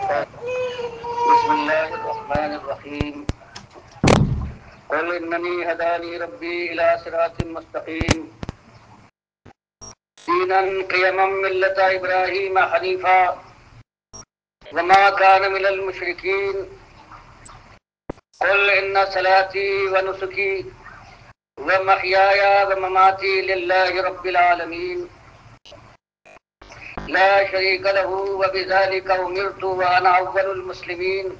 بسم الله الرحمن الرحيم قل إنني هداني ربي إلى صراط مستقيم دينا قيما ملة إبراهيم حنيفا وما كان من المشركين قل إن صلاتي ونسكي ومحياي ومماتي لله رب العالمين لا شريك له وبذلك أمرت وأنا أول المسلمين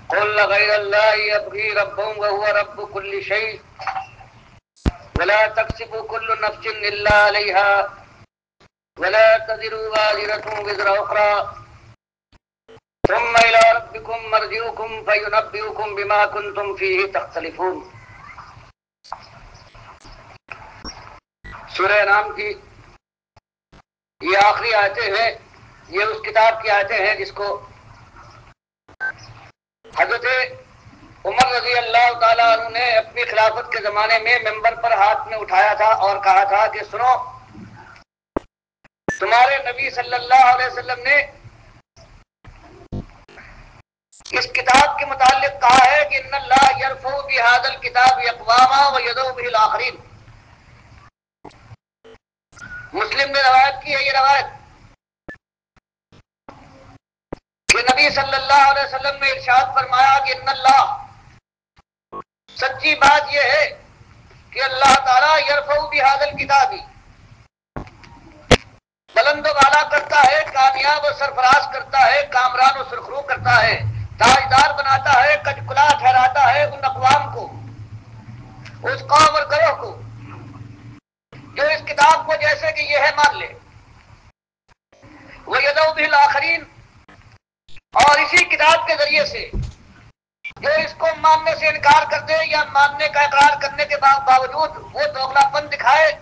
قل غير الله يبغي ربا وهو رب كل شيء ولا تكسب كل نفس إلا عليها ولا تزر وازرة وزر أخرى ثم إلى ربكم مرجعكم فينبئكم بما كنتم فيه تختلفون. سورہ انعام کی یہ آخری آیتیں ہیں. یہ اس کتاب کی آیتیں ہیں جس کو حضرت عمر رضی اللہ تعالیٰ عنہ نے اپنی خلافت کے زمانے میں ممبر پر ہاتھ میں اٹھایا تھا اور کہا تھا کہ سنو، تمہارے نبی صلی اللہ علیہ وسلم نے اس کتاب کے متعلق کہا ہے کہ ان اللہ یرفع بہذا الکتاب اقواما ویضع بہ الاخرین. مسلم نے روایت کی ہے یہ روایت کہ نبی صلی اللہ علیہ وسلم نے ارشاد فرمایا کہ ان اللہ، سچی بات یہ ہے کہ اللہ تعالیٰ یرفع بہذا الکتاب، بلند و بالا کرتا ہے، کامیاب و سرفراز کرتا ہے، کامران و سرخرو کرتا ہے، تاجدار بناتا ہے، کجکلا ٹھہراتا ہے ان اقوام کو، اس قوم اور گروہ کو جو اس کتاب کو جیسے کہ یہ ہے مان لے. وَيَدْعُ بِهِ الْآخَرِينَ، اور اسی کتاب کے ذریعے سے جو اس کو ماننے سے انکار کر دے یا ماننے کا اقرار کرنے کے باوجود وہ دوغلا پن دکھائے،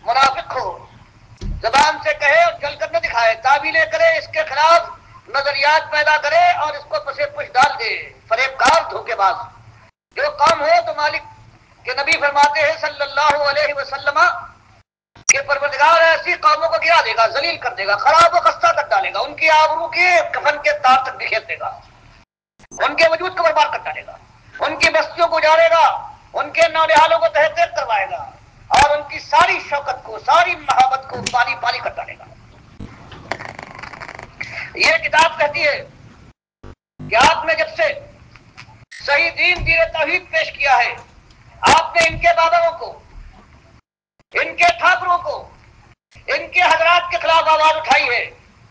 منافق ہو، زبان سے کہے اور چل کر نہ دکھائے، تعویلیں کرے، اس کے خلاف نظریات پیدا کرے اور اس کو پسے پش ڈال دے، فریب کار، دھوکے باز. جو قوم ہو تو مالک کے نبی فرماتے ہیں صلی اللہ علیہ وسلم کہ پروردگار ایسی قوموں کو گرا دے گا، ذلیل کر دے گا، خراب و خستہ کر ڈالے گا، ان کی آبرو کے کفن کے تار تک بکھیر دے گا، ان کے وجود کو برباد کر ڈالے گا، ان کی بستیوں کو اجاڑے گا، ان کے نونہالوں کو تحقیق کروائے گا اور ان کی ساری شوکت کو، ساری محبت کو پانی پانی کر ڈالے گا. یہ کتاب کہتی ہے کہ آپ نے جب سے صحیح دین توحید پیش کیا ہے، آپ نے ان کے باباؤں کو، ان کے ٹھاکروں کو، ان کے حضرات کے خلاف آواز اٹھائی ہے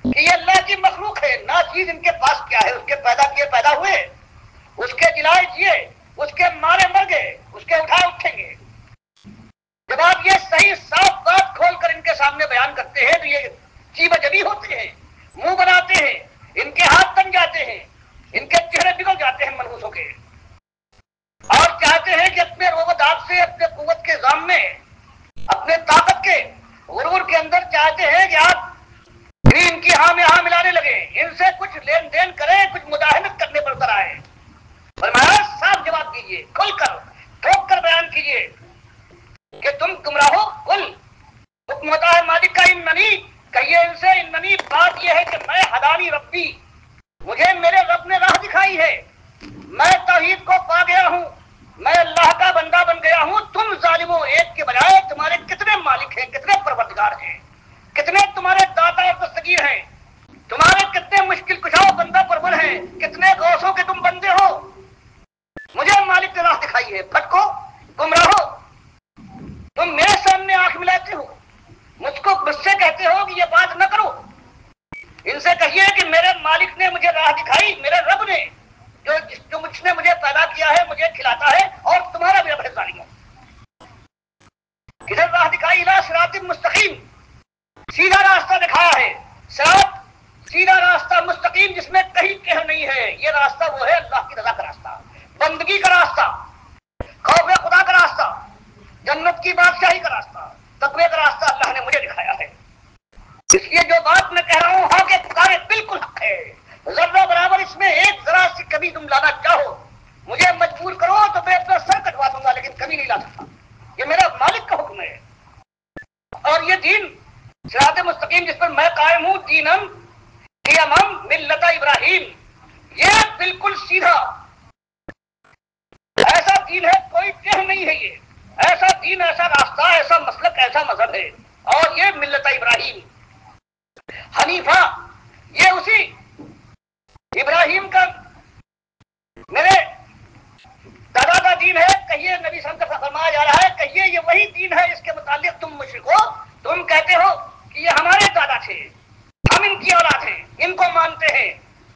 کہ یہ اللہ کی مخلوق ہے، ناچیز ان کے پاس کیا ہے، اس کے پیدا کیے پیدا ہوئے، اس کے جلائے جیے، اس کے مارے مر گئے، اس کے اٹھائے اٹھیں گے. جب آپ یہ صحیح صاف بات کھول کر ان کے سامنے بیان کرتے ہیں تو یہ چیب جبی ہوتے ہیں، منہ بناتے ہیں، ان کے ہاتھ بن جاتے ہیں، ان کے چہرے بگڑ جاتے ہیں منحوسوں کے، اور چاہتے ہیں کہ اپنے روب داد سے، اپنے قوت کے ظام میں، اپنے طاقت کے غرور کے اندر چاہتے ہیں کہ آپ ان کی ہاں میں ہاں ملانے لگے، ان سے کچھ لین دین کریں، کچھ مداحمت کرنے پر اتر آئے. فرمایا صاف جواب دیجیے، کھل کر ٹھوک کر بیان کیجیے کہ تم گمراہو. کل حکم ہوتا ہے مالک کا اننی، کہیے ان سے اننی، بات یہ ہے کہ میں ہدانی ربی، مجھے میرے رب نے راہ دکھائی ہے، میں توحید کو پا گیا ہوں، میں اللہ کا بندہ بن گیا ہوں. تم ظالموں، ایک کے بجائے تمہارے کتنے مالک ہیں، کتنے پروردگار ہیں، کتنے تمہارے داتا اور دستگیر ہیں، تمہارے کتنے مشکل کشا بندہ پرور ہیں، کتنے غوثوں کے تم بندے ہو. مجھے مالک نے راہ دکھائی ہے. پھٹکو، گمراہو، تم میرے سامنے آنکھ ملاتے ہو، مجھ سے کہتے ہو کہ یہ بات نہ کرو. ان سے کہیے کہ میرے مالک نے مجھے راہ دکھائی، میرے رب نے جو مجھ نے مجھے پیدا کیا ہے، مجھے کھلاتا ہے، اور تمہارا بھی رب ہے ظالموں. کدھر راہ دکھائی؟ الی صراط مستقیم، سیدھا راستہ دکھایا ہے. صراط، سیدھا راستہ، مستقیم، جس میں کہیں کہر نہیں ہے. یہ راستہ وہ ہے اللہ کی رضا کا راستہ، بندگی کا راستہ، خوف خدا کا راستہ، جنت کی بادشاہی کا راستہ، تقوی کا راستہ اللہ نے مجھے دکھایا ہے. اس لیے جو بات میں کہہ رہا ہوں ہاں کے پکارے بالکل حق ہے. ذرہ برابر اس میں ایک ذرا سی کمی تم لانا چاہو، مجھے مجبور کرو تو میں اپنا سر کٹوا دوں گا، لیکن کمی نہیں لا سکتا. یہ میرا مالک کا حکم ہے. اور یہ دین صراط مستقیم جس پر میں قائم ہوں، دینم قیمم ملت ابراہیم، یہ بالکل سیدھا ایسا دین ہے، کوئی ٹہ نہیں ہے، یہ ایسا دین، ایسا راستہ، ایسا مسلک، ایسا مذہب ہے، اور یہ ملت ابراہیم حنیفہ، یہ اسی ابراہیم کا میرے دادا کا دین ہے، کہیے نبی صلی اللہ علیہ وسلم کا فرمایا جا رہا ہے، کہیے یہ وہی دین ہے، اس کے متعلق تم مشرک ہو، تم کہتے ہو کہ یہ ہمارے دادا تھے، ہم ان کی اولاد ہیں، ان کو مانتے ہیں،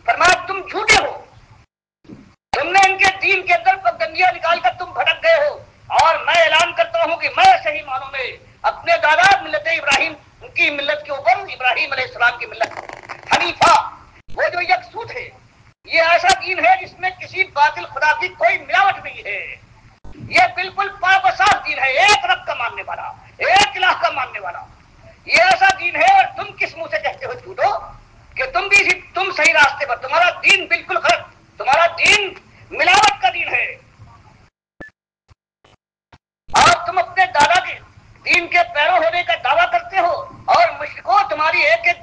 فرمایا تم جھوٹے ہو، تم نے ان کے دین کے اندر پابندیاں نکال کر تم بھٹک گئے ہو، اور میں اعلان کرتا ہوں کہ میں صحیح معنوں میں اپنے دادا ملت ابراہیم کی ملت کے اوپر، ابراہیم علیہ السلام کی ملت حنیفہ، وہ جو یکسو تھے، یہ ایسا دین ہے جس میں کسی باطل خدا کی کوئی ملاوٹ نہیں ہے، یہ بالکل پاک و صاف دین ہے، ایک رب کا ماننے والا، ایک الہ کا ماننے والا، یہ ایسا دین ہے، اور تم کس منہ سے کہتے ہو جھوٹو کہ تم صحیح راستے پر، تمہارا دین بالکل غلط، تمہارا دین ملاوٹ کا دین ہے، اور تم اپنے دادا کے دین کے پیرو ہونے کا دعویٰ کرتے ہو، اور مشرکو تمہاری ایک ایک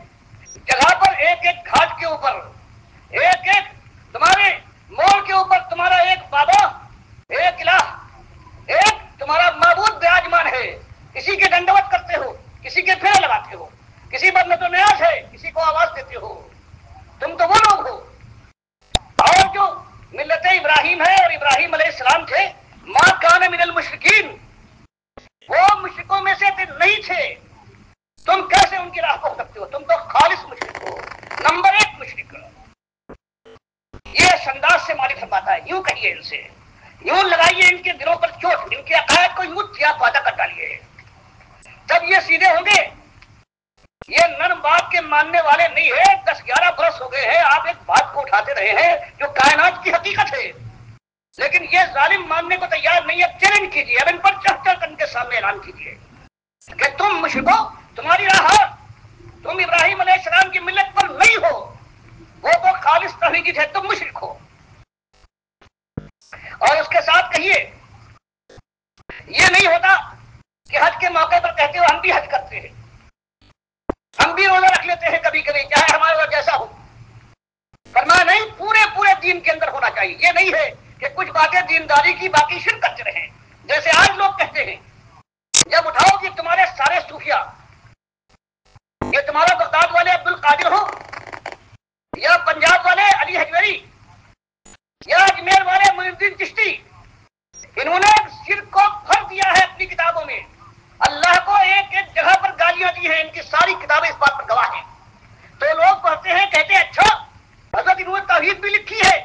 جگہ پر، ایک ایک گھاٹ کے اوپر، ایک ایک تمہارے موڑ کے اوپر تمہارا ایک بابا، ایک الہ، ایک تمہارا معبود براجمان ہے، کسی کے دنڈوت کرتے ہو، کسی کے پھیرے لگاتے ہو، کسی پر نظر نیاز ہے، کسی کو آواز دیتے ہو، تم تو وہ لوگ ہو، اور جو ملت ابراہیم ہے اور ابراہیم علیہ السلام تھے، ما کان من المشرکین، وہ مشرکوں میں سے نہیں تھے، تم کیسے ان کی راہ پکڑ سکتے ہو؟ تم تو خالص مشرک ہو، نمبر ایک مشرک، یہ اس انداز سے مالک فرماتا ہے، یوں کہیے ان سے، یوں لگائیے ان کے دلوں پر چوٹ، ان کے عقائد کو یوں تھیا پاتا کر ڈالیے، جب یہ سیدھے ہوں گے، یہ نرم بات کے ماننے والے نہیں ہے، 10-11 برس ہو گئے ہیں آپ ایک بات کو اٹھاتے رہے ہیں جو کائنات کی حقیقت ہے، لیکن یہ ظالم ماننے کو تیار نہیں ہے، چیلنج کیجیے، اب ان پر چڑھ چڑھ کر ان کے سامنے اعلان کیجیے کہ تم مشرکو، تمہاری راہ، تم ابراہیم علیہ السلام کی ملت پر نہیں ہو، وہ تو خالص توحیدی ہے، تم مشرک ہو، اور اس کے ساتھ کہیے یہ نہیں ہوتا کہ حج کے موقع پر کہتے ہو ہم بھی حج کرتے ہیں، ہم بھی روزہ رکھ لیتے ہیں کبھی کبھی، چاہے ہمارا روزہ جیسا ہو، فرمایا نہیں، پورے دین کے اندر ہونا چاہیے، یہ نہیں ہے کہ کچھ باتیں دینداری کی باقی شرک کرتے رہیں، جیسے آج لوگ کہتے ہیں، جب اٹھاؤ کہ تمہارے سارے صوفیاء، یہ تمہارا بغداد والے عبد القادر ہو، یا پنجاب والے علی حجویری، یا اجمیر والے معین الدین چشتی، انہوں نے شرک کو بھر دیا ہے اپنی کتابوں میں، اللہ کو ایک ایک جگہ پر گالیاں دی ہیں، ان کی ساری کتابیں اس بات پر گواہ ہیں، تو لوگ پڑھتے ہیں، کہتے ہیں اچھا حضرت انہوں نے توحید بھی لکھی ہے،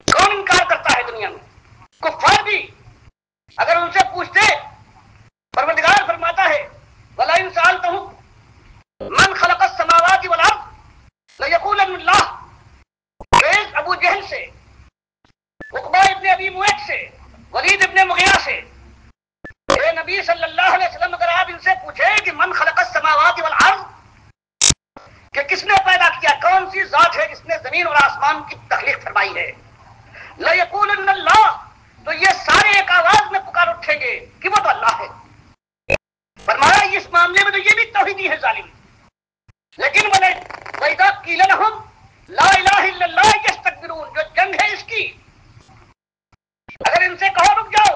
کون انکار کرتا ہے دنیا میں؟ کفار بھی، اگر ان سے پوچھتے، پروردگار فرماتا ہے وَلَئِن سَأَلْتَهُم مَنْ خَلَقَ السَّمَاوَاتِ وَالْأَرْضَ لَيَقُولَنَّ اللَّهُ، فیض ابو جہل سے، عقبہ ابن ابی معیط سے، ولید ابن مغیرہ سے، اے نبی صلی اللہ علیہ وسلم، اگر آپ ان سے پوچھیں کہ من خلق السماوات والارض، کہ کس نے پیدا کیا، کون سی ذات ہے جس نے زمین اور آسمان کی تخلیق فرمائی ہے، لَيَقُولُنَّ اللَّهُ، تو یہ سارے ایک آواز میں پکار اٹھیں گے کہ وہ تو اللہ ہے، فرمایا اس معاملے میں تو یہ بھی توحیدی ہے ظالم، لیکن وَإِذَا قِيلَ لَهُمْ لَا إِلَٰهَ إِلَّا اللَّهُ يَسْتَكْبِرُونَ، جو جنگ ہے اس کی، اگر ان سے کہو رک جاؤ،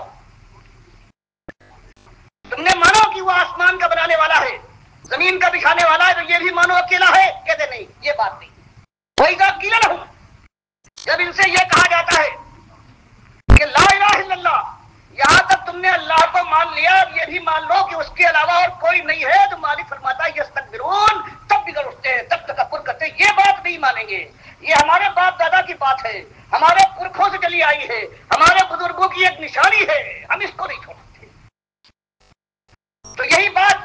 تم نے مانو کہ وہ آسمان کا بنانے والا ہے، زمین کا بچھانے والا ہے، تو یہ بھی مانو اکیلا ہے، کہتے نہیں، یہ بات نہیں، وَإِذَا قِيلَ لَهُمْ، جب ان سے یہ کہا جاتا ہے کہ لا الہ الا اللہ، یہاں تک تم نے اللہ کو مان لیا، اب یہ بھی مان لو کہ اس کے علاوہ اور کوئی نہیں ہے، تو مالک فرماتا ہے یستکبرون، تب بگڑ اٹھتے ہیں، تب تکبر کرتے ہیں، یہ بات نہیں مانیں گے، یہ ہمارے باپ دادا کی بات ہے، ہمارے پرکھوں سے چلی آئی ہے، ہمارے بزرگوں کی ایک نشانی ہے، ہم اس کو نہیں چھوڑ سکتے، تو یہی بات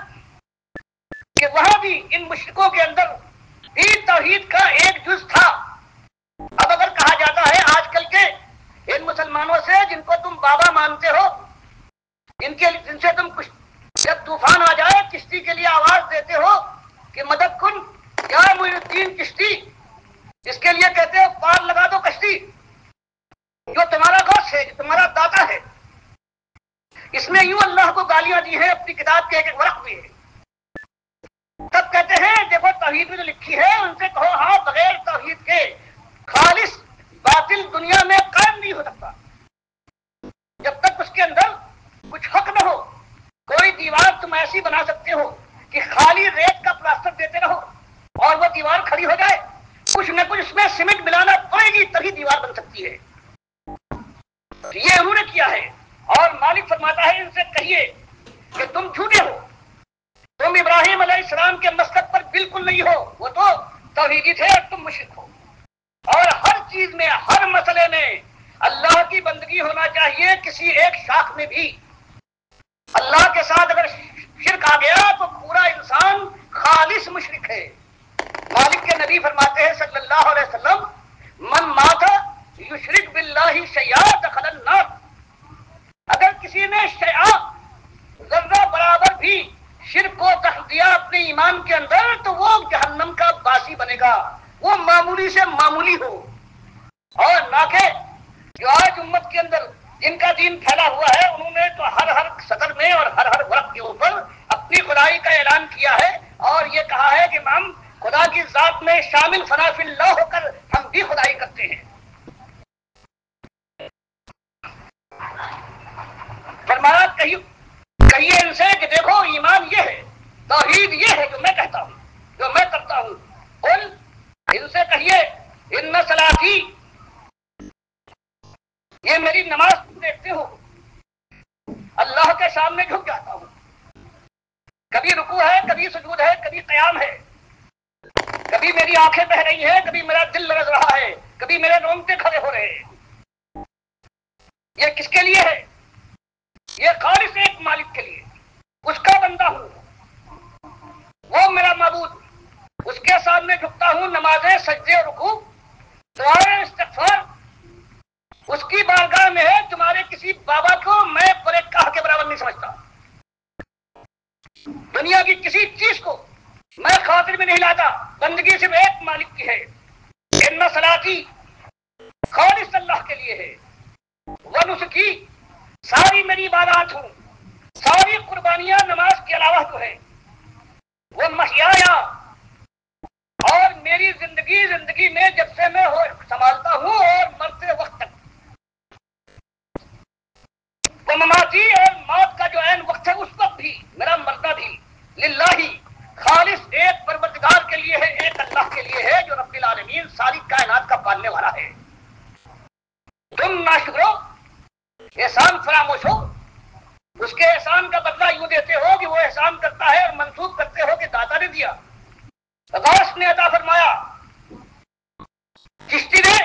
کہ وہاں بھی ان مشرکوں کے اندر بھی توحید کا ایک جز تھا، اب اگر کہا جاتا ہے آج کل کے ان مسلمانوں سے جن کو تم بابا مانتے ہو، جن سے تم جب طوفان آ جائے کشتی کے لیے آواز دیتے ہو کہ مدد کن یا معین الدین چشتی، اس کے لیے کہتے ہو پار لگا دو کشتی، جو تمہارا گوش ہے، جو تمہارا داتا ہے، اس نے یوں اللہ کو گالیاں دی ہیں، اپنی کتاب کے ایک ایک ورق میں، تب کہتے ہیں دیکھو توحید میں جو لکھی ہے ان سے کہو ہاں بغیر توحید کے خالص باطل دنیا میں قائم نہیں ہو سکتا. جب تک اس کے اندر کچھ حق نہ ہو. کوئی دیوار تم ایسی بنا سکتے ہو کہ خالی ریت کا پلاسٹر دیتے رہو اور وہ دیوار کھڑی ہو جائے, کچھ نہ کچھ اس میں سیمنٹ ملانا پڑے گی تبھی دیوار بن سکتی ہے. یہ انہوں نے کیا ہے. اور مالک فرماتا ہے ان سے کہیے کہ تم جھوٹے ہو, تم ابراہیم علیہ السلام کے مسلک پر بالکل نہیں ہو, وہ تو توحیدی تھے اور تم مشرک ہو. اور ہر چیز میں, ہر مسئلے میں اللہ کی بندگی ہونا چاہیے. کسی ایک شاخ میں بھی اللہ کے ساتھ اگر شرک آ گیا تو پورا انسان خالص مشرک ہے. مالک کے نبی فرماتے ہیں صلی اللہ علیہ وسلم, من مات یشرک باللہ شیئا دخل النار. اگر کسی نے شیئا ذرہ برابر بھی شرک کو دخل دیا اپنے ایمان کے اندر تو وہ جہنم کا باسی بنے گا, وہ معمولی سے معمولی ہو. اور نہ کہ جو آج امت کے اندر جن کا دین پھیلا ہوا ہے انہوں نے تو ہر سطر میں اور ہر ورق کے اوپر اپنی خدائی کا اعلان کیا ہے اور یہ کہا ہے کہ ہم خدا کی ذات میں شامل فنا فی اللہ ہو کر ہم بھی خدائی کرتے ہیں. فرمایا کہیے ان سے کہ دیکھو ایمان یہ ہے, توحید یہ ہے جو میں کہتا ہوں, جو میں کرتا ہوں. قل, ان سے کہیے ان صلاتی, یہ میری نماز تم دیکھتے ہو اللہ کے سامنے جھک جاتا ہوں. کبھی رکوع ہے, کبھی سجود ہے, کبھی قیام ہے, کبھی میری آنکھیں بہ رہی ہیں, کبھی میرا دل لرز رہا ہے, کبھی میرے رونگٹے کھڑے ہو رہے ہیں. یہ کس کے لیے ہے؟ یہ خالص ایک مالک کے لیے. اس کا بندہ ہوں, وہ میرا معبود, اس کے سامنے جھکتا ہوں. نمازیں, سجدے, رکوع, دعائیں, استغفار اس کی بارگاہ میں ہے. تمہارے کسی بابا کو میں برے کاہ کے برابر نہیں سمجھتا. دنیا کی کسی چیز کو میں خاطر میں نہیں لاتا. بندگی صرف ایک مالک کی ہے. ان صلاتی خالص اللہ کے لیے ہے. ونسکی, ساری میری عبادات ہوں, ساری قربانیاں نماز کے علاوہ جو ہے. وہ محیایا, اور میری زندگی میں جب سے میں سنبھالتا ہوں اور مرتے وقت تک. وہ مماتی, اور موت کا جو عین وقت ہے اس وقت بھی میرا مرنا بھی للہ خالص ایک پروردگار کے لیے ہے, ایک اللہ کے لیے ہے جو رب العالمین ساری کائنات کا پالنے والا ہے. تم ناشکرو, احسان فراموش ہو, اس کے احسان کا بدلہ یوں دیتے ہو کہ وہ احسان کرتا ہے اور منسوخ کرتے ہو کہ داتا نے دیا, غوث نے عطا فرمایا, چشتی نے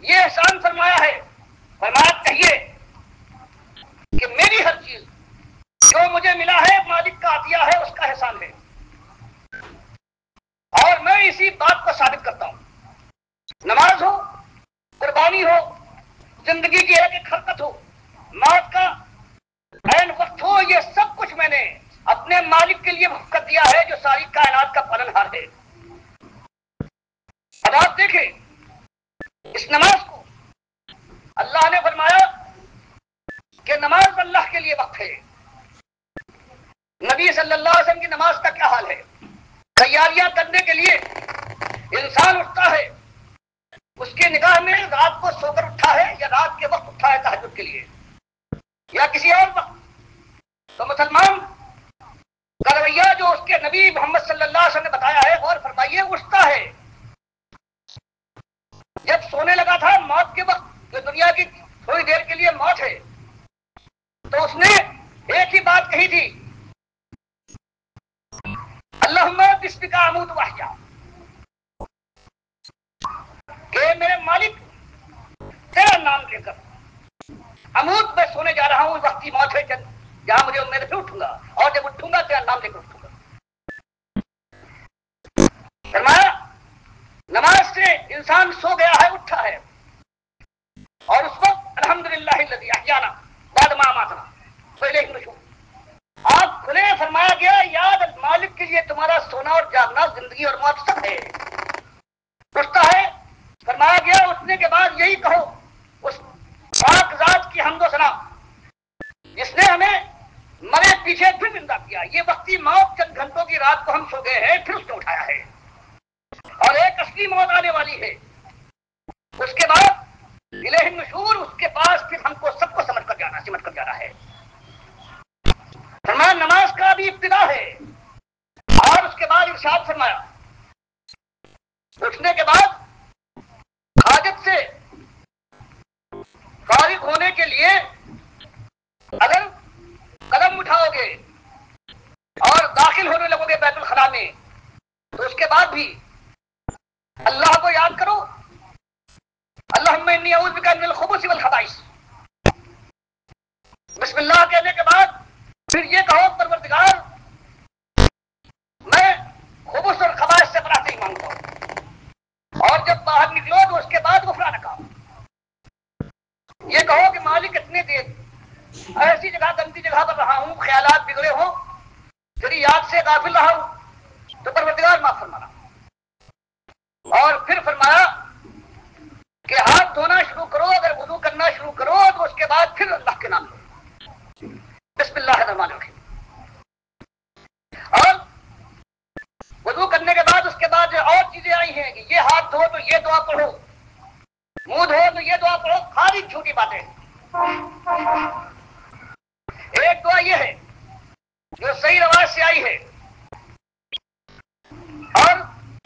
یہ احسان فرمایا ہے. فرمایا کہیے کہ میری ہر چیز جو مجھے ملا ہے مالک کا عطیہ ہے, اس کا احسان ہے. اور میں اسی بات کو ثابت کرتا ہوں. نماز ہو, قربانی ہو, زندگی کی ایک ایک حرکت ہو, موت کا عین وقت ہو, یہ سب کچھ میں نے اپنے مالک کے لیے وقف کر دیا ہے جو ساری کائنات کا پالنہار ہے. اب آپ دیکھیں اس نماز کو, اللہ نے فرمایا کہ نماز اللہ کے لیے وقف ہے. نبی صلی اللہ علیہ وسلم کی نماز کا کیا حال ہے؟ تیاریاں کرنے کے لیے انسان اٹھتا ہے, اس کے نگاہ میں رات کو سو کر اٹھا ہے یا رات کے وقت اٹھا ہے تہجد کے لیے یا کسی اور وقت, تو مسلمان کا رویہ جو اس کے نبی محمد صلی اللہ علیہ وسلم نے بتایا ہے, غور فرمائیے, اٹھتا ہے. جب سونے لگا تھا موت کے وقت, جو دنیا کی تھوڑی دیر کے لیے موت ہے, تو اس نے ایک ہی بات کہی تھی, اللہم بسمک اموت واحیا, کہ میرے مالک تیرا نام لے کر اموت, میں سونے جا رہا ہوں, وقتی موت ہے جہاں مجھے امید ہے اٹھوں گا, اور جب اٹھوں گا تیرا نام لے کر اٹھوں گا. فرمایا نماز سے انسان سو گیا ہے, اٹھا ہے, اور اس وقت الحمدللہ الذی احیانا بعد ما اماتنا والیہ النشور, آپ کھلے. فرمایا گیا یاد مالک کے لیے تمہارا سونا اور جاگنا, زندگی اور موت سب ہے. اٹھتا ہے, فرمایا گیا اٹھنے کے بعد یہی کہو, اس پاک ذات کی حمد و ثنا جس نے ہمیں مرے پیچھے پھر زندہ کیا. یہ وقتی موت چند گھنٹوں کی رات کو ہم سو گئے ہیں پھر اس نے اٹھایا ہے، اور ایک اصلی موت آنے والی ہے، اس کے بعد الہ النشور، اس کے پاس پھر ہم کو سب کو سمجھ کر جانا ہے۔ فرمایا نماز کا بھی ابتدا ہے، اور اس کے بعد ارشاد فرمایا اٹھنے کے بعد حاجت سے فارغ ہونے کے لیے اگر قدم اٹھاؤ گے اور داخل ہونے لگو گے بیت الخلاء میں، تو اس کے بعد بھی اللہ کو یاد کرو، اللہم انی اعوذ بک من الخبث والخبائث، بسم اللہ کہنے کے بعد پھر یہ کہو پروردگار میں خبث اور خبائث سے پناہ مانگتا ہوں، اور جب باہر نکلو تو اس کے بعد غفرانک، یہ کہو کہ مالک اتنے دیر ایسی جگہ گندی جگہ پر رہا ہوں، خیالات بگڑے ہوں، تیری یاد سے غافل رہا ہوں، تو پروردگار معاف فرمانا۔ اور پھر فرمایا کہ ہاتھ دھونا شروع کرو، اگر وضو کرنا شروع کرو تو اس کے بعد پھر اللہ کے نام لو، بسم اللہ الرحمن الرحیم، اور وضو کرنے کے بعد اس کے بعد اور چیزیں آئی ہیں کہ یہ ہاتھ دھو تو یہ دعا پڑھو، منہ دھو تو یہ دعا پڑھو، خالی جھوٹی باتیں۔ ایک دعا یہ ہے جو صحیح روایت سے آئی ہے، اور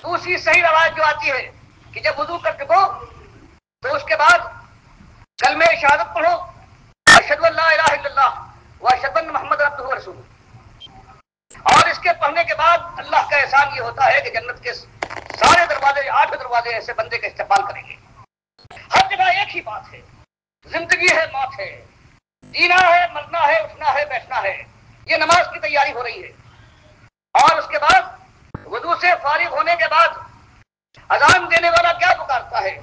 دوسری صحیح روایت جو آتی ہے کہ جب وضو کر چکو تو اس کے بعد کلمہ شہادت پڑھو، اشہد ان لا الہ الا اللہ واشہد ان محمد عبدہ ورسولہ، اور اس کے پڑھنے کے بعد اللہ کا احسان یہ ہوتا ہے کہ جنت کے سارے دروازے، 8 دروازے ایسے بندے کا استقبال کریں گے۔ ہر جگہ ایک ہی بات ہے، زندگی ہے موت ہے، جینا ہے مرنا ہے، اٹھنا ہے بیٹھنا ہے، یہ نماز کی تیاری ہو رہی ہے۔ اور اس کے بعد وضو سے فارغ ہونے کے بعد اذان دینے والا کیا پکارتا ہے؟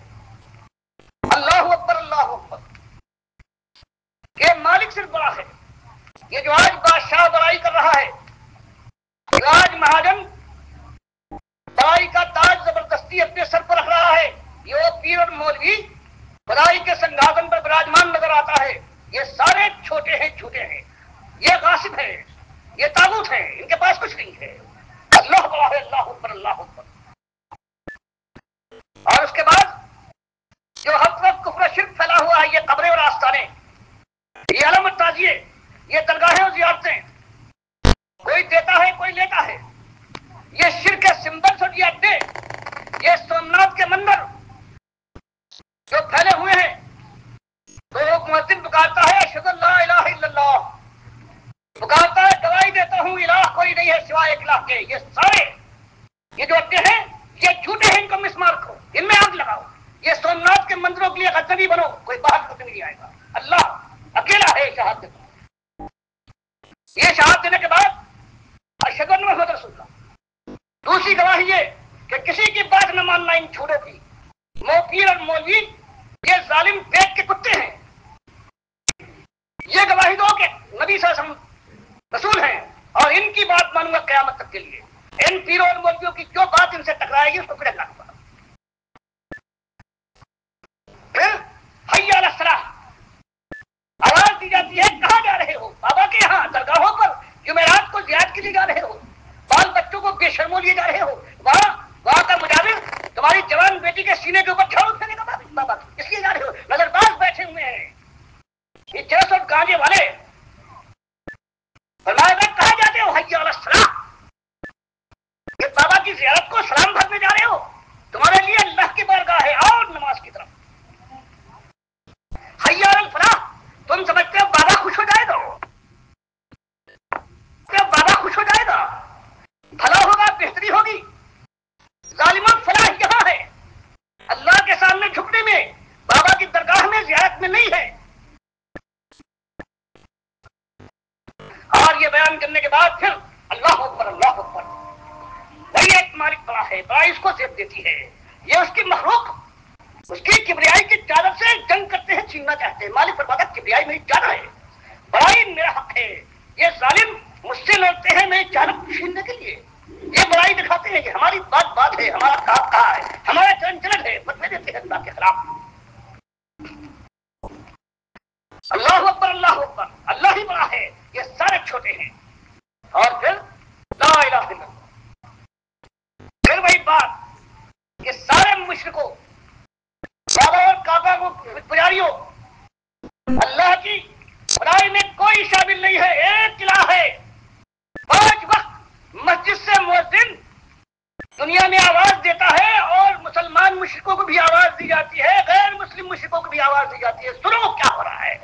اللہ اکبر اللہ اکبر، کہ مالک صرف بڑا ہے۔ یہ جو آج بادشاہ بڑائی کر رہا ہے، آج مہاجن بڑائی کا تاج زبردستی اپنے سر پر رکھ رہا ہے، یہ وہ پیر اور مولوی بڑائی کے سنگھاگن پر براجمان نظر آتا ہے، یہ سارے چھوٹے ہیں، جھوٹے ہیں، یہ غاصب ہیں، یہ طاغوت ہیں، ان کے پاس کچھ نہیں ہے۔ اللہ بڑا ہے، اللہ اکبر اللہ اکبر۔ اور اس کے بعد جو ہر طرف کفر و شرک پھیلا ہوا ہے، یہ قبریں اور آستانے، یہ علم اور تعزیے، یہ درگاہیں اور زیارتیں، کوئی دیتا ہے کوئی لیتا ہے، یہ شرک سمبلس اور یہ اڈے، یہ سومناتھ کے مندر جو پھیلے ہوئے ہیں، تو مؤذن پکارتا ہے اشہد ان لا الہ الا اللہ، پکارتا ہے گواہی دیتا ہوں الہ کوئی نہیں ہے سوائے ایک الہ کے، یہ سارے یہ جو اڈے ہیں یہ جھوٹے ہیں، ان کو مسمار کرو، ان میں آگ لگاؤ، یہ سومناتھ کے مندروں کے لیے غزنوی بنو، کوئی باہر سے نہیں آئے گا، اللہ اکیلا ہے شہادت دیتا۔ یہ شہادت دینے کے بعد اشہد ان محمد رسول اللہ، دوسری گواہی یہ کہ کسی کی بات نہ ماننا ان جھوٹوں کی، موپیر اور مولوی یہ ظالم پیٹ کے کتے ہیں، یہ گواہی دو کہ نبی صلی اللہ علیہ وسلم رسول ہیں، اور ان کی بات مانوں گا قیامت تک کے لیے، ان پیروں اور مولویوں کی جو بات ان سے ٹکرائے گی اس کو پھر ٹکراؤں گا۔ پھر حی علی الصلاۃ، آواز دی جاتی ہے کہاں جا رہے ہو؟ بابا کے یہاں درگاہوں پر جمعرات کو زیارت کے لیے جا رہے ہو، بال بچوں کو بے شرموں لیے جا رہے ہو، وہاں کا مجاور تمہاری جوان بیٹی کے سینے کے اوپر جھاڑو پھیرے گا، بابا اس لیے جا رہے ہو؟ نظر باز بیٹھے ہوئے ہیں یہ چرس اور گانجے والے، فرمایا گا کہاں جاتے ہو؟ حی علی الصلاۃ، یہ بابا کی زیارت کو سلام بھرنے جا رہے ہو؟ تمہارے لیے اللہ کی بارگاہ ہے، اور نماز کی طرف۔ حی علی الفلاح، تم سمجھتے ہو بابا خوش ہو جائے گا؟ بابا خوش ہو جائے گا، بھلا ہوگا، بہتری ہوگی؟ ظالموں فلاح یہاں ہے، اللہ کے سامنے جھکنے میں، بابا کی درگاہ میں زیارت میں نہیں ہے۔ اور یہ بیان کرنے کے بعد پھر اللہ اکبر اللہ اکبر، وہی ایک مالک بڑا ہے، بڑائی اس کو زیب دیتی ہے، یہ اس کی مخلوق اس کی کبریائی کی چادر سے جنگ کرتے ہیں، چھیننا چاہتے ہیں۔ مالک فرماتا ہے کبریائی میری چادر ہے، بڑائی میرا حق ہے، یہ ظالم مجھ سے لڑتے ہیں میری چادر چھیننے کے لیے، یہ بڑائی دکھاتے ہیں کہ ہماری بات ہے، ہمارا کہا ہے، ہمارا چلن چلن ہے، فتوے دیتے ہیں اللہ کے خلاف۔ اللہ اکبر اللہ اکبر، اللہ ہی بڑا ہے، یہ سارے چھوٹے ہیں۔ اور پھر لا الہ الا اللہ، مسلمان مشرکوں کو بھی آواز دی جاتی ہے، غیر مسلم مشرکوں کو بھی آواز دی جاتی ہے، سنو کیا ہو رہا ہے۔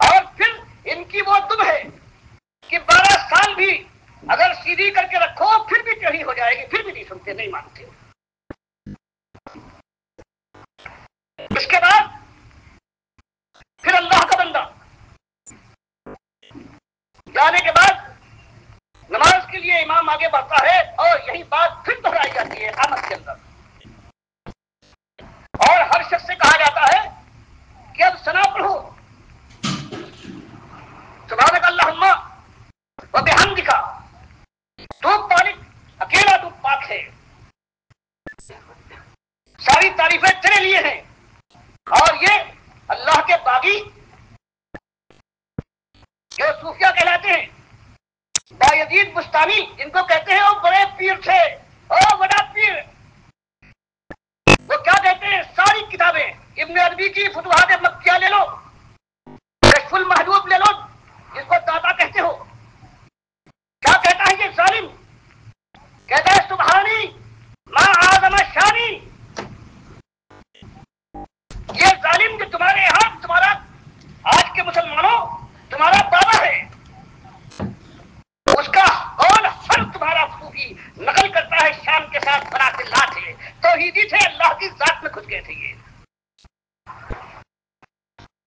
اور پھر ان کی وہ دم ہے کہ 12 سال بھی اگر سیدھی کر کے رکھو پھر بھی ٹیڑھی ہو جائے گی، پھر بھی نہیں سنتے، نہیں مانتے۔ اس کے بعد پھر اللہ کا بندہ جانے کے بعد نماز کے لیے امام آگے بڑھتا ہے اور یہی بات پھر دہرائی جاتی ہے اقامت کے اندر، اور ہر شخص سے کہا جاتا ہے کہ اب ثنا پڑھو، سبحانک اللہم و بحمدک، تو مالک اکیلا تو پاک ہے، ساری تعریفیں تیرے لیے ہیں۔ اور یہ اللہ کے باغی جو صوفیہ کہلاتے ہیں، بایزید بستانی جن کو کہتے ہیں وہ بڑے پیر تھے، او بڑا پیر، وہ کیا کہتے ہیں؟ ساری کتابیں ابن عربی کی فتوحات مکیہ لے لو، کشف المحجوب لے لو جس کو داتا کہتے ہو، کیا کہتا ہے یہ ظالم؟ کہتا ہے سبحانی ما اعظم شانی، یہ ظالم جو تمہارے یہاں تمہارا آج کے مسلمانوں تمہارا بابا ہے، اس کا قول ہر تمہارا صوفی نقل کرتا ہے شان کے ساتھ، برات اللہ تھے، توحیدی تھے، اللہ کی ذات میں گھس گئے تھے۔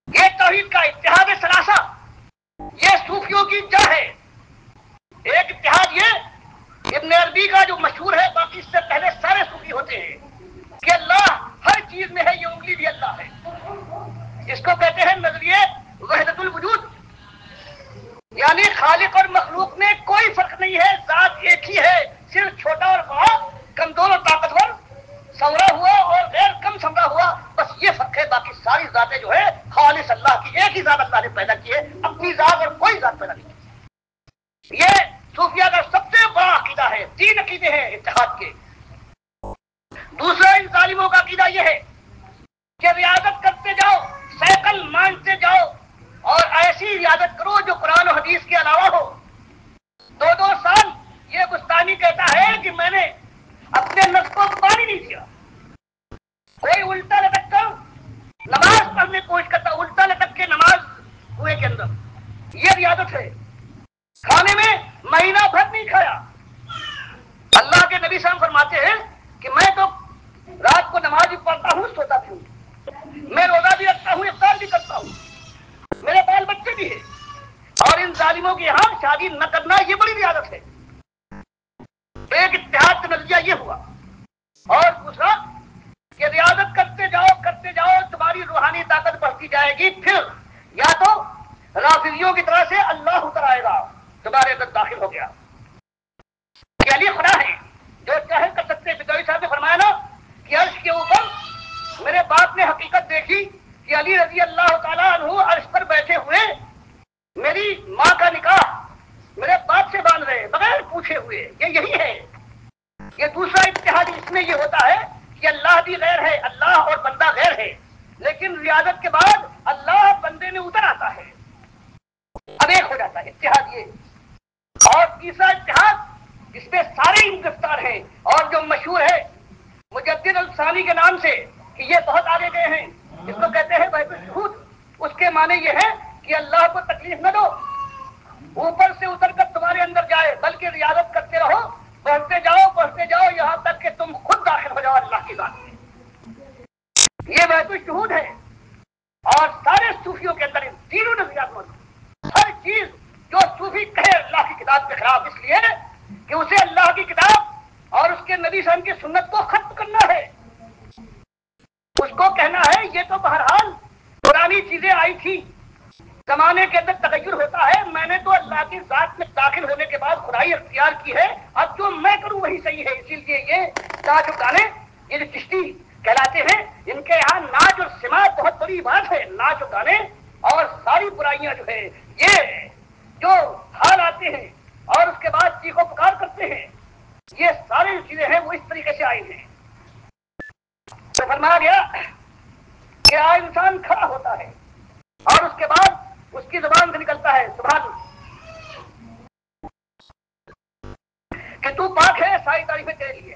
یہ توحید کا اتحاد ثلاثہ، یہ صوفیوں کی جڑ ہے۔ ایک اتحاد یہ ابن عربی کا جو مشہور ہے، باقی اس سے پہلے سارے صوفی ہوتے ہیں کہ اللہ ہر چیز میں ہے، یہ انگلی بھی اللہ ہے، اس کو کہتے ہیں نظریے وحدت الوجود، یعنی خالق اور مخلوق میں کوئی فرق نہیں ہے، ذات ایک ہی ہے، صرف چھوٹا اور بڑا، کمزور اور طاقتور، سمرا ہوا اور غیر کم سمرا ہوا، بس یہ فرق ہے، باقی ساری ذاتیں جو ہے خالص اللہ کی، ایک ہی ذات اللہ نے پیدا کی ہے، اپنی ذات اور کوئی ذات پیدا نہیں کی۔ یہ صوفیہ کا سب سے بڑا عقیدہ ہے، 3 عقیدے ہیں اتحاد کے۔ دوسرا ان ظالموں کا عقیدہ یہ ہے کہ ریاضت کرتے جاؤ، سائیکل مانتے جاؤ، اور ایسی ریاضت کرو جو قرآن و حدیث کے علاوہ ہو۔ 2 سال یہ بستانی کہتا ہے کہ میں نے اپنے نفس کو پانی نہیں دیا، کوئی الٹا لٹک کر نماز پڑھنے کی کوشش کرتا، الٹا لٹک کے نماز کنویں کے اندر، یہ ریاضت ہے۔ کھانے میں مہینہ بھر نہیں کھایا، اللہ کے نبی صلی اللہ علیہ وسلم فرماتے ہیں کہ میں تو رات کو نماز بھی پڑھتا ہوں، سوتا بھی ہوں، میں روزہ بھی رکھتا ہوں، افطار بھی کرتا ہوں، میرے بال بچے بھی ہیں، اور ان ظالموں کے یہاں شادی نہ کرنا یہ بڑی ریاضت ہے۔ ایک اتحاد کا نتیجہ یہ ہوا، اور دوسرا کہ ریاضت کرتے جاؤ تمہاری روحانی طاقت بڑھتی جائے گی، پھر یا تو رافضیوں کی طرح سے اللہ اتر آئے گا، تمہارے اندر داخل ہو گیا کہ علی خدا ہے جو چاہے کر سکتے۔ بدوی صاحب نے فرمایا نا کہ عرش کے اوپر میرے باپ نے حقیقت دیکھی کہ علی رضی اللہ تعالیٰ عنہ عرش پر بیٹھے ہوئے میری ماں کا نکاح میرے باپ سے باندھ رہے بغیر پوچھے ہوئے، یہ یہی ہے۔ یہ دوسرا اتحاد اس میں یہ ہوتا ہے کہ اللہ بھی غیر ہے، اللہ اور بندہ غیر ہے، لیکن ریاضت کے بعد اللہ بندے میں اتر آتا ہے، اب ایک ہو جاتا ہے اتحاد یہ۔ اور تیسرا اتحاد اس میں سارے ہی گرفتار ہیں، اور جو مشہور ہے مجدد الثانی کے نام سے کہ یہ بہت آگے گئے ہیں، اس کو کہتے ہیں وحدت الشہود۔ اس کے معنی یہ ہے کہ اللہ کو تکلیف نہ دو، اوپر سے اتر کر تمہارے اندر جائے، بلکہ ریاضت کرتے رہو، پڑھتے جاؤ یہاں تک کہ تم خود داخل ہو جاؤ اللہ کی ذات میں۔ یہ وحدت الشہود ہے، اور سارے صوفیوں کے اندر ان تینوں نظریات موجود۔ ہر چیز جو صوفی کہے اللہ کی کتاب کے خلاف، اس لیے کہ اسے اللہ کی کتاب اور اس کے نبی صلی اللہ علیہ وسلم کی سنت کو ختم کرنا ہے، اس کو کہنا ہے یہ تو بہرحال پرانی چیزیں آئی تھی، زمانے کے اندر تغیر ہوتا ہے، میں نے تو اللہ کی ذات میں داخل ہونے کے بعد خدائی اختیار کی ہے، اب جو میں کروں وہی صحیح ہے۔ اسی لیے یہ ناچ و گانے، یہ جو چشتی کہلاتے ہیں، ان کے یہاں ناچ اور سماعت بہت بڑی بات ہے، ناچ و گانے اور ساری برائیاں جو ہے، یہ جو حال آتے ہیں اور اس کے بعد چیخ و پکار کرتے ہیں، یہ ساری چیزیں ہیں وہ اس طریقے سے آئی ہیں۔ تو فرمایا گیا کہ آج انسان کھڑا ہوتا ہے اور اس کے بعد اس کی زبان سے نکلتا ہے سبحان کہ تو پاک ہے، ساری تعریفیں تیرے لیے۔